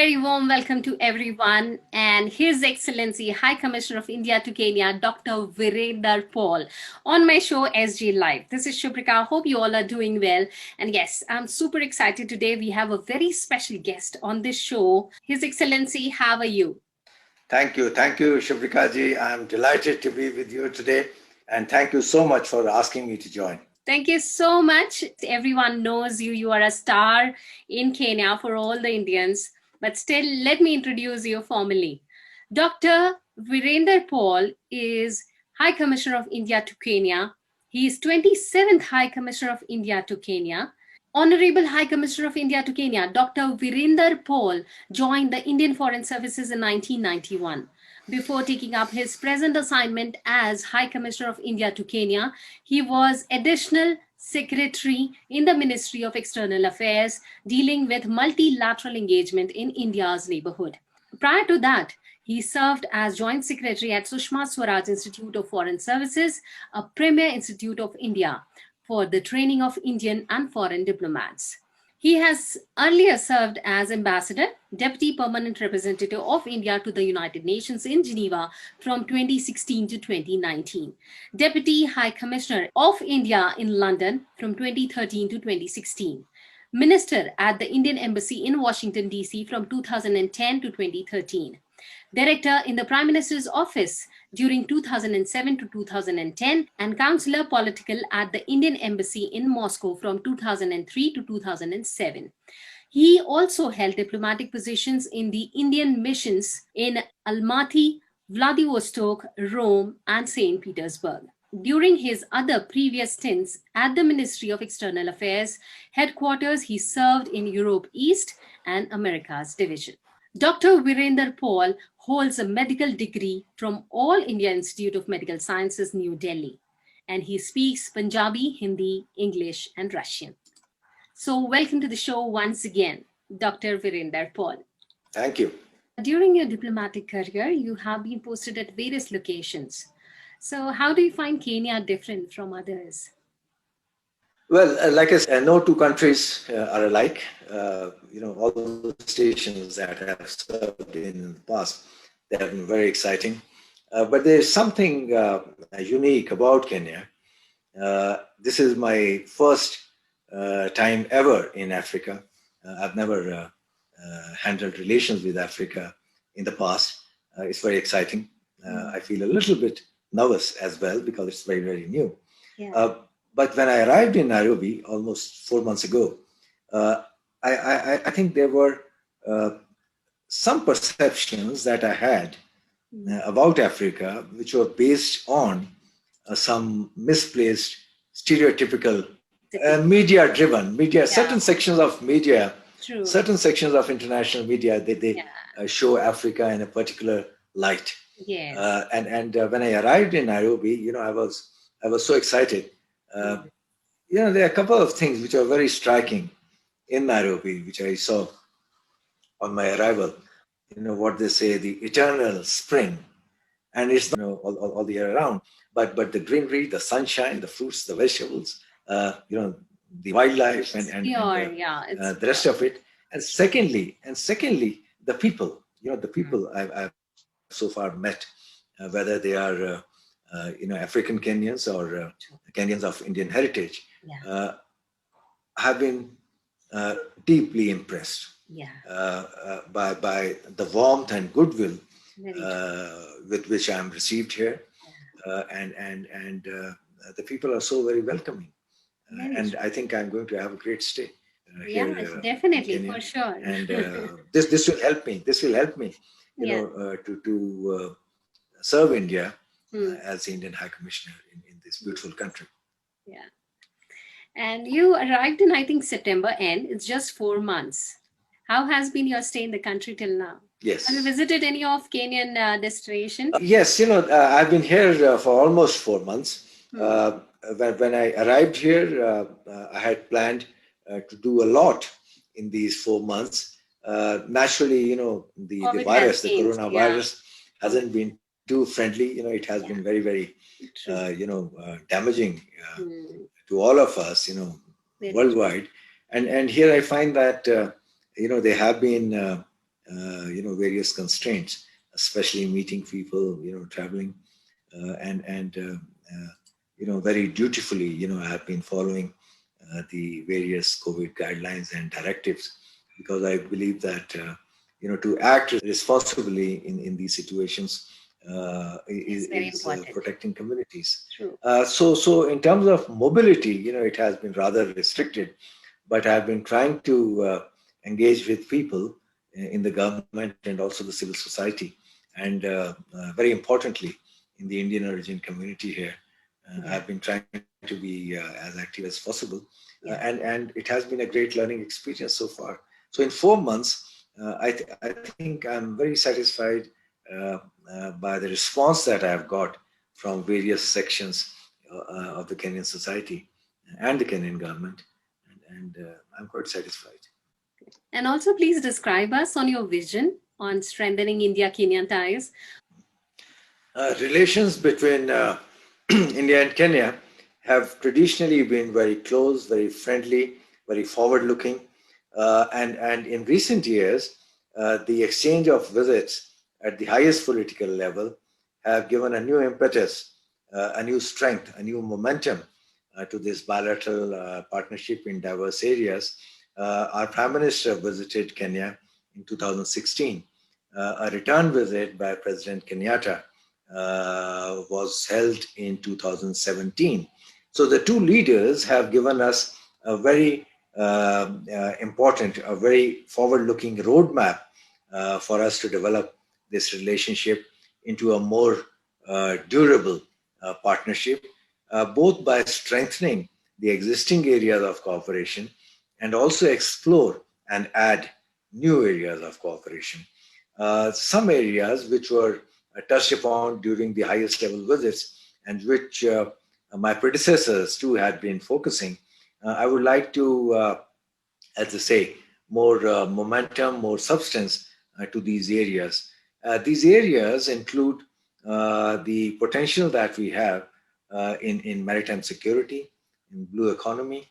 very warm welcome to everyone and His Excellency High Commissioner of India to Kenya, Dr. Virander Paul, on my show SG Live. This is Subhrika. Hope you all are doing well. And yes, I'm super excited today. We have a very special guest on this show. His Excellency, how are you? Thank you, Subhrika ji. I'm delighted to be with you today. And thank you so much for asking me to join. Thank you so much. Everyone knows you. You are a star in Kenya for all the Indians. But still, let me introduce you formally. Dr. Virander Paul is High Commissioner of India to Kenya. He is 27th High Commissioner of India to Kenya. Honorable High Commissioner of India to Kenya, Dr. Virander Paul joined the Indian Foreign Services in 1991. Before taking up his present assignment as High Commissioner of India to Kenya, he was Additional Secretary in the Ministry of External Affairs, dealing with multilateral engagement in India's neighborhood. Prior to that, he served as Joint Secretary at Sushma Swaraj Institute of Foreign Services, a premier institute of India for the training of Indian and foreign diplomats. He has earlier served as Ambassador, Deputy Permanent Representative of India to the United Nations in Geneva from 2016 to 2019, Deputy High Commissioner of India in London from 2013 to 2016, Minister at the Indian Embassy in Washington, D.C. from 2010 to 2013, Director in the Prime Minister's Office during 2007 to 2010, and Counselor Political at the Indian Embassy in Moscow from 2003 to 2007. He also held diplomatic positions in the Indian missions in Almaty, Vladivostok, Rome, and St. Petersburg. During his other previous stints at the Ministry of External Affairs headquarters, he served in Europe East and Americas Division. Dr. Virander Paul holds a medical degree from All India Institute of Medical Sciences, New Delhi, and he speaks Punjabi, Hindi, English, and Russian. So welcome to the show once again, Dr. Virander Paul. Thank you. During your diplomatic career, you have been posted at various locations. So how do you find Kenya different from others? Well, like I said, no two countries are alike. All the stations that I have served in the past, they have been very exciting. But there's something unique about Kenya. This is my first time ever in Africa. I've never handled relations with Africa in the past. It's very exciting. I feel a little bit nervous as well because it's very, very new. Yeah. But when I arrived in Nairobi almost 4 months ago, I think there were some perceptions that I had about Africa, which were based on some misplaced, stereotypical, media-driven media. Certain sections of media, True. Certain sections of international media, they show Africa in a particular light. Yes. And when I arrived in Nairobi, I was so excited. There are a couple of things which are very striking in Nairobi, which I saw on my arrival. What they say, the eternal spring, and it's all the year around. But the greenery, the sunshine, the fruits, the vegetables, the wildlife, and the rest of it. And secondly, the people. The people I've so far met, whether they are African Kenyans or Kenyans of Indian heritage, have been deeply impressed by the warmth and goodwill with which I am received here, and the people are so very welcoming, and I think I'm going to have a great stay. Here, definitely, for sure. And this will help me. This will help me, to serve India as the Indian High Commissioner in this beautiful country. Yeah. And you arrived in, I think, September end. It's just 4 months. How has been your stay in the country till now? Yes. Have you visited any of Kenyan destinations? Yes, I've been here for almost 4 months. When I arrived here, I had planned to do a lot in these 4 months. Naturally, the virus, the coronavirus, hasn't been too friendly. It has been very, very, damaging to all of us, worldwide. And here I find that, they have been various constraints, especially meeting people, traveling, and very dutifully, I have been following the various COVID guidelines and directives, because I believe that to act responsibly in these situations It's very is important. protecting communities. True. So in terms of mobility, it has been rather restricted, but I've been trying to engage with people in the government and also the civil society, and very importantly, in the Indian origin community here. Yeah. I've been trying to be as active as possible, Yeah. and it has been a great learning experience so far. So in 4 months, I think I'm very satisfied by the response that I've got from various sections of the Kenyan society and the Kenyan government, and I'm quite satisfied. And also, please describe us on your vision on strengthening India-Kenyan ties. Relations between India and Kenya have traditionally been very close, very friendly, very forward-looking, and in recent years, the exchange of visits at the highest political level have given a new impetus, a new strength, a new momentum to this bilateral partnership in diverse areas. Our Prime Minister visited Kenya in 2016. A return visit by President Kenyatta was held in 2017. So the two leaders have given us a very important, a very forward-looking roadmap for us to develop this relationship into a more durable partnership, both by strengthening the existing areas of cooperation and also explore and add new areas of cooperation. Some areas which were touched upon during the highest level visits, and which my predecessors too had been focusing, I would like to, as I say, more momentum, more substance to these areas. These areas include the potential that we have in maritime security, in blue economy.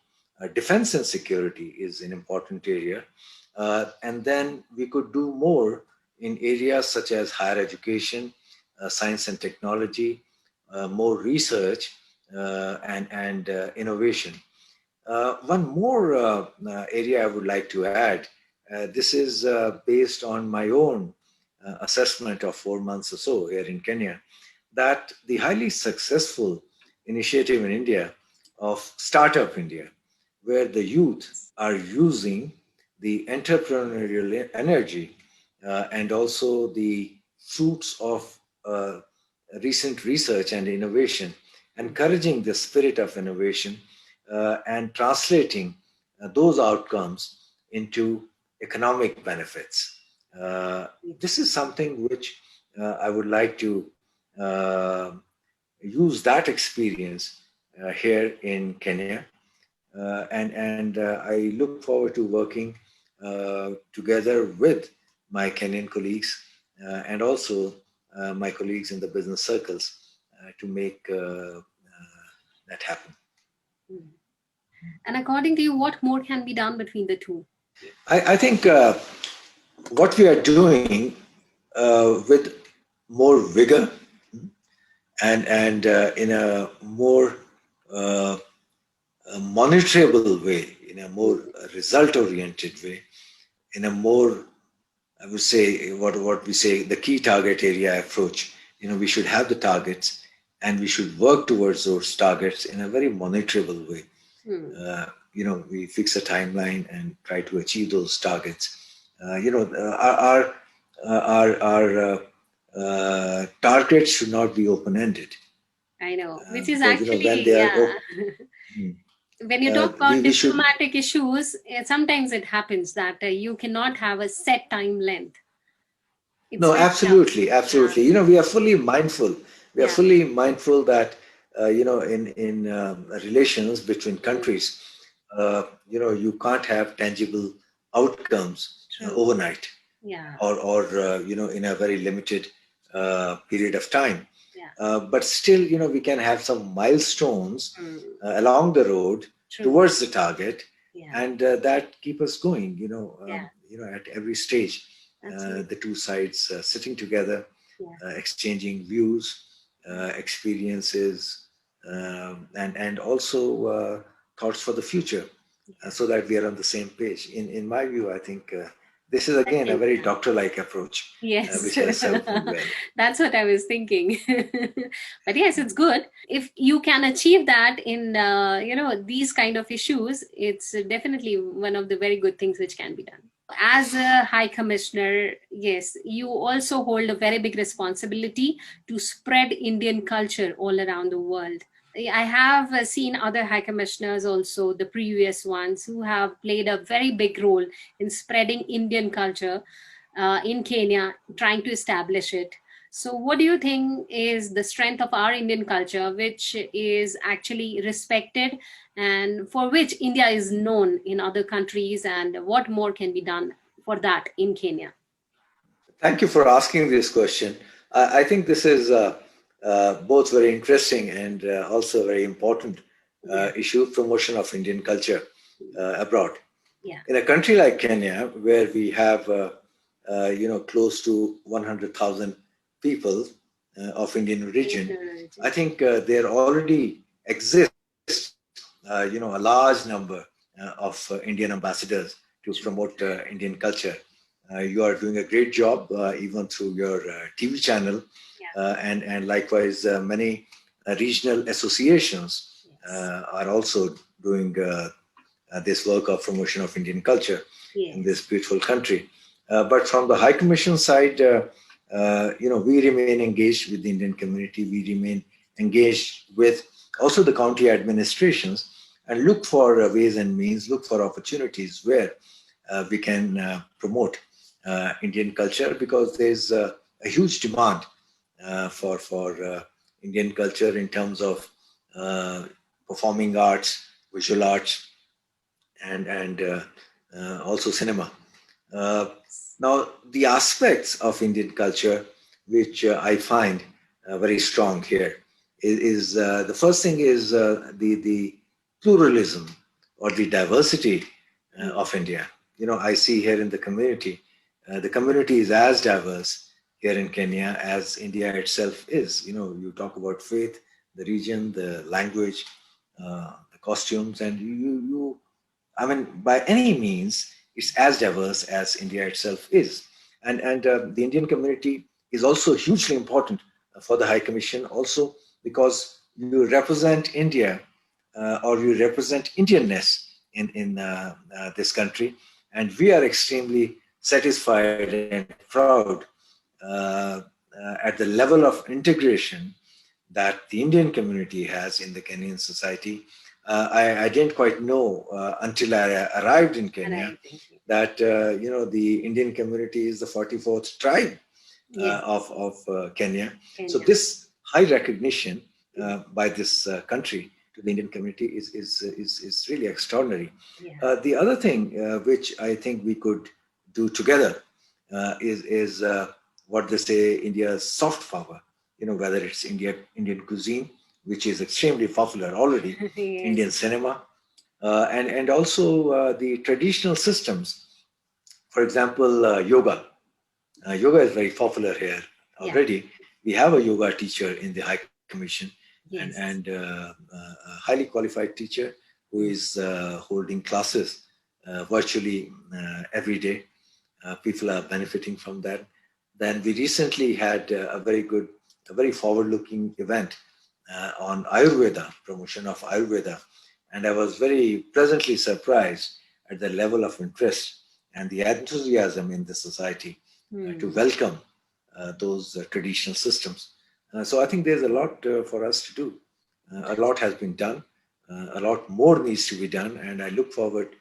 Defense and security is an important area. And then we could do more in areas such as higher education, science and technology, more research, and innovation. One more area I would like to add. This is based on my own assessment of 4 months or so here in Kenya, that the highly successful initiative in India of Startup India, where the youth are using the entrepreneurial energy and also the fruits of recent research and innovation, encouraging the spirit of innovation and translating those outcomes into economic benefits. This is something which I would like to use that experience here in Kenya, and I look forward to working together with my Kenyan colleagues and also my colleagues in the business circles to make that happen. And according to you, what more can be done between the two? I think what we are doing with more vigor and in a more monitorable way, in a more result-oriented way, in a more, I would say, what we say, the key target area approach. We should have the targets, and we should work towards those targets in a very monitorable way. We fix a timeline and try to achieve those targets. Our targets should not be open-ended. I know, which is Because, when actually, they are yeah. When you talk about we should. diplomatic issues, sometimes it happens that you cannot have a set time length. It's No, very tough. absolutely. Yeah. We are fully mindful. We are Yeah. fully mindful that in relations between countries, you can't have tangible outcomes True. overnight, Yeah. or in a very limited period of time. Yeah. But still, we can have some milestones along the road True. towards the target, Yeah. and that keep us going. Yeah. At every stage. the two sides sitting together, exchanging views, experiences, and also thoughts for the future, so that we are on the same page. In my view, I think this is again a very doctor-like approach, Yes, which has served me well. that's what I was thinking. But yes, it's good if you can achieve that in these kind of issues. It's definitely one of the very good things which can be done. As a high commissioner, yes, you also hold a very big responsibility to spread Indian culture all around the world. I have seen other high commissioners also, the previous ones, who have played a very big role in spreading Indian culture in Kenya, trying to establish it. So, what do you think is the strength of our Indian culture, which is actually respected and for which India is known in other countries, and what more can be done for that in Kenya? Thank you for asking this question. I think this is both very interesting and also very important issue, promotion of Indian culture abroad. Yeah. In a country like Kenya, where we have close to 100,000 people of Indian origin, I think there already exists a large number of Indian ambassadors to promote Indian culture. You are doing a great job, even through your TV channel, and likewise many regional associations are also doing this work of promotion of Indian culture in this beautiful country. But from the High Commission side, we remain engaged with the Indian community. We remain engaged with also the county administrations, and look for ways and means, look for opportunities where we can promote Indian culture, because there's a huge demand for Indian culture in terms of performing arts, visual arts, and also cinema. Now, the aspects of Indian culture which I find very strong here is the first thing is the pluralism or the diversity of India. I see here in the community is as diverse here in Kenya as India itself is. You talk about faith, the region, the language, the costumes, and by any means, it's as diverse as India itself is. And the Indian community is also hugely important for the High Commission, also because you represent India or you represent Indianness in this country. And we are extremely satisfied and proud at the level of integration that the Indian community has in the Kenyan society. I didn't quite know until I arrived in Kenya that the Indian community is the 44th tribe of Kenya. So this high recognition by this country to the Indian community is really extraordinary. The other thing which I think we could do together is what they say, India's soft power. Whether it's Indian cuisine, which is extremely popular already, Indian cinema, and also the traditional systems. For example, yoga. Yoga is very popular here already. We have a yoga teacher in the High Commission, and a highly qualified teacher who is holding classes virtually every day. People are benefiting from that. Then we recently had a very forward-looking event on Ayurveda, promotion of Ayurveda. And I was very pleasantly surprised at the level of interest and the enthusiasm in the society to welcome those traditional systems. So I think there's a lot for us to do. A lot has been done. A lot more needs to be done. And I look forward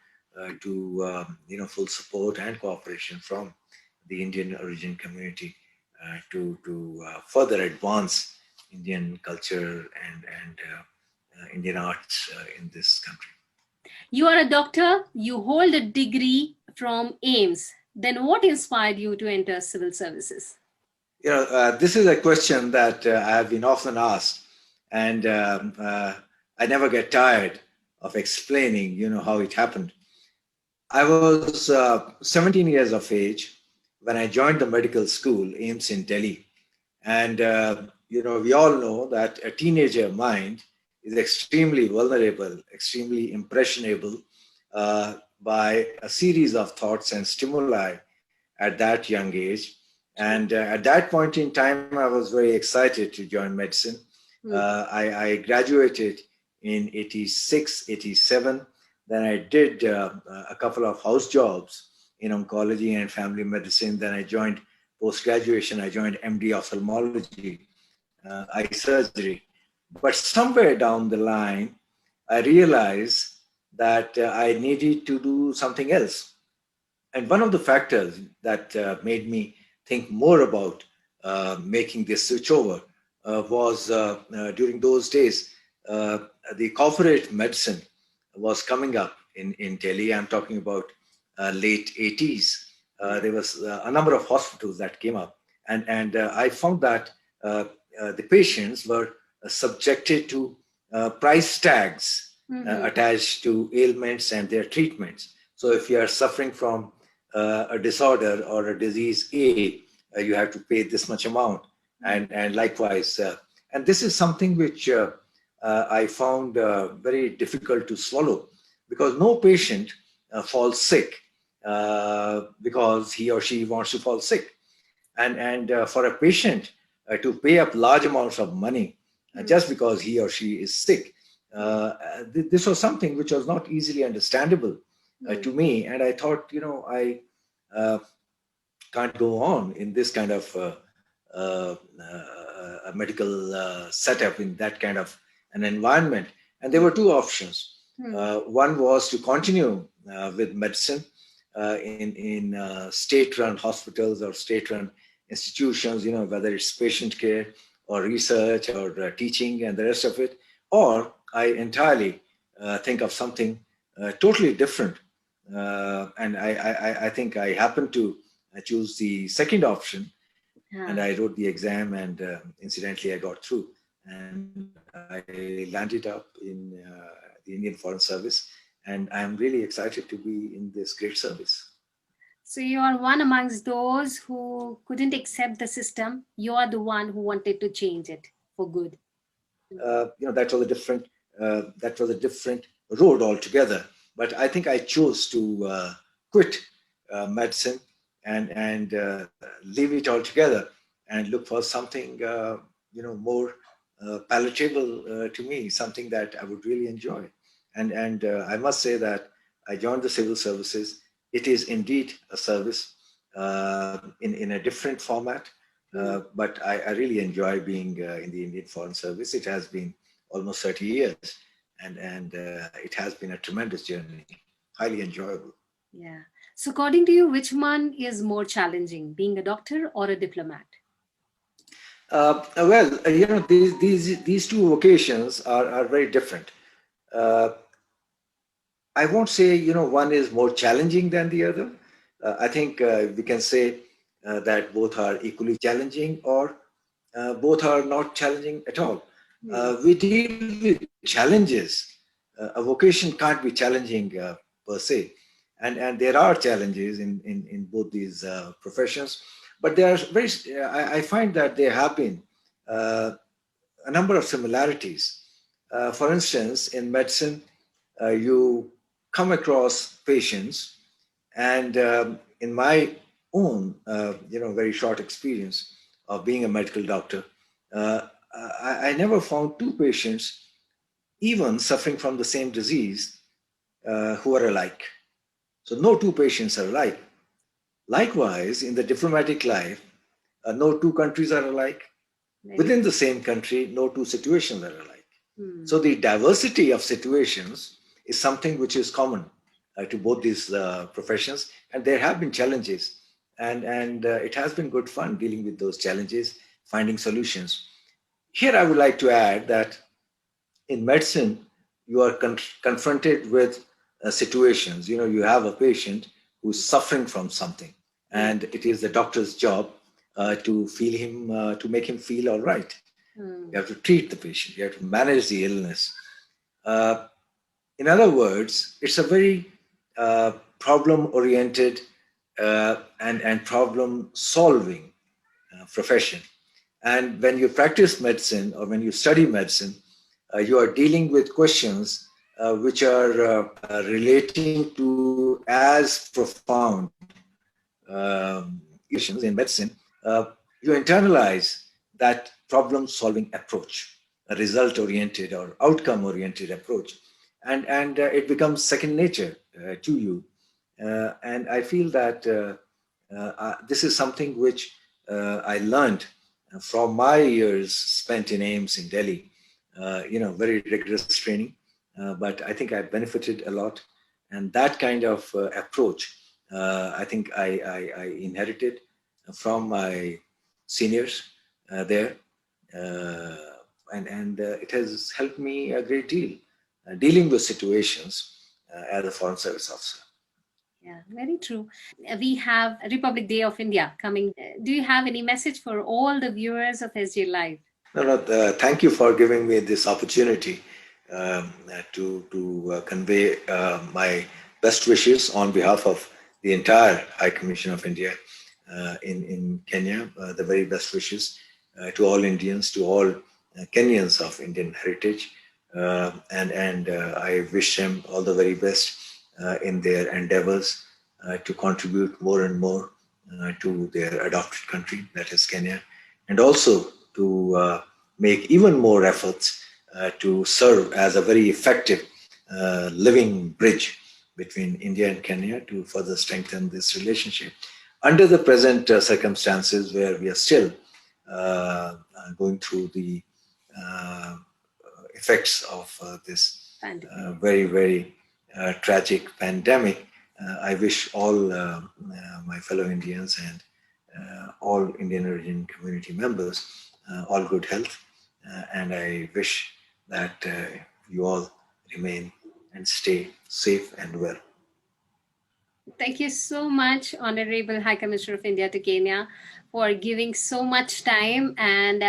to full support and cooperation from the Indian origin community to further advance Indian culture and Indian arts in this country. You are a doctor, you hold a degree from AIMS. Then what inspired you to enter civil services? This is a question that I have been often asked, and I never get tired of explaining, how it happened. I was 17 years of age when I joined the medical school, AIMS in Delhi. And, we all know that a teenager mind is extremely vulnerable, extremely impressionable by a series of thoughts and stimuli at that young age. And at that point in time, I was very excited to join medicine. I graduated in 86, 87. Then I did a couple of house jobs in oncology and family medicine. Then I joined post-graduation. I joined MD ophthalmology, eye surgery. But somewhere down the line, I realized that I needed to do something else. And one of the factors that made me think more about making this switch over was during those days, the corporate medicine was coming up in Delhi. I'm talking about late 80s. There was a number of hospitals that came up. And I found that the patients were subjected to price tags attached to ailments and their treatments. So if you are suffering from a disorder or a disease A, you have to pay this much amount, and likewise. And this is something which I found very difficult to swallow, because no patient falls sick because he or she wants to fall sick. And for a patient to pay up large amounts of money just because he or she is sick, this was something which was not easily understandable to me. And I thought, I can't go on in this kind of a medical setup, in that kind of an environment. And there were two options. One was to continue with medicine in state-run hospitals or state-run institutions, whether it's patient care or research or teaching and the rest of it, or I entirely think of something totally different. And I think I happened to choose the second option, and I wrote the exam, and incidentally I got through, and I landed up in the Indian Foreign Service, and I'm really excited to be in this great service. So you are one amongst those who couldn't accept the system. You are the one who wanted to change it for good. That was a different road altogether. But I think I chose to quit medicine and leave it altogether and look for something more palatable to me, something that I would really enjoy. And I must say that I joined the civil services. It is indeed a service in a different format, but I really enjoy being in the Indian Foreign Service. It has been almost 30 years, and it has been a tremendous journey, highly enjoyable. Yeah. So according to you, which one is more challenging, being a doctor or a diplomat? These two vocations are very different. I won't say, one is more challenging than the other. I think we can say that both are equally challenging, or both are not challenging at all. We deal with challenges. A vocation can't be challenging per se. And there are challenges in both these professions. But there are I find that there have been a number of similarities. For instance, in medicine, you come across patients, and in my own, very short experience of being a medical doctor, I never found two patients, even suffering from the same disease, who are alike. So no two patients are alike. Likewise, in the diplomatic life, no two countries are alike. Within the same country, no two situations are alike. So the diversity of situations is something which is common to both these professions, and there have been challenges, and it has been good fun dealing with those challenges, finding solutions. Here I would like to add that in medicine, you are confronted with situations. You have a patient who's suffering from something, and it is the doctor's job to to make him feel all right. You have to treat the patient. You have to manage the illness. In other words, it's a very problem-oriented and problem solving profession. And when you practice medicine or when you study medicine, you are dealing with questions which are relating to as profound issues in medicine. You internalize that problem solving approach, a result oriented or outcome oriented approach, and it becomes second nature to you. And I feel that this is something which I learned from my years spent in AIMS in Delhi. Very rigorous training, but I think I benefited a lot. And that kind of approach, I think I inherited from my seniors there, and it has helped me a great deal dealing with situations as a foreign service officer. Yeah, very true. We have Republic Day of India coming. Do you have any message for all the viewers of SG Live? No, thank you for giving me this opportunity to convey my best wishes on behalf of the entire High Commission of India in Kenya. The very best wishes to all Indians, to all Kenyans of Indian heritage, and I wish them all the very best in their endeavors to contribute more and more to their adopted country, that is Kenya, and also to make even more efforts to serve as a very effective living bridge between India and Kenya to further strengthen this relationship. Under the present circumstances where we are still going through the effects of this very, very tragic pandemic, I wish all my fellow Indians and all Indian origin community members all good health, and I wish that you all remain and stay safe and well. Thank you so much, Honorable High Commissioner of India to Kenya, for giving so much time. And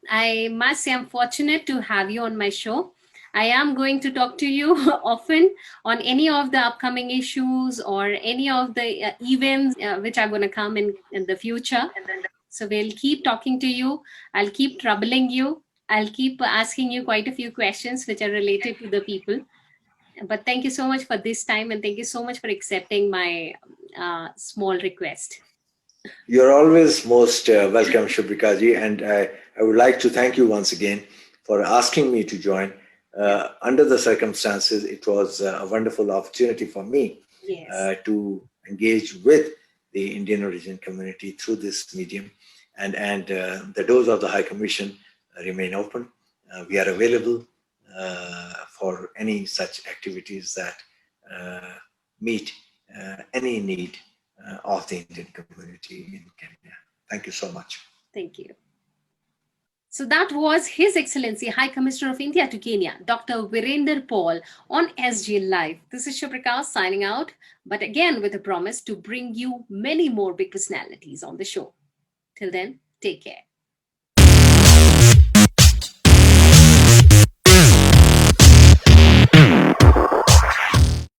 I must say I'm fortunate to have you on my show. I am going to talk to you often on any of the upcoming issues or any of the events which are going to come in the future. So we'll keep talking to you. I'll keep troubling you. I'll keep asking you quite a few questions which are related to the people. But thank you so much for this time, and thank you so much for accepting my small request. You're always most welcome, Subhrika ji, and I would like to thank you once again for asking me to join. Under the circumstances, it was a wonderful opportunity for me to engage with the Indian origin community through this medium, and the doors of the High Commission remain open. We are available for any such activities that meet any need of the Indian community in Kenya. Thank you so much. Thank you. So that was His Excellency High Commissioner of India to Kenya, Dr. Virander Paul, on SG Live. This is Subhrika signing out, but again with a promise to bring you many more big personalities on the show. Till then, take care.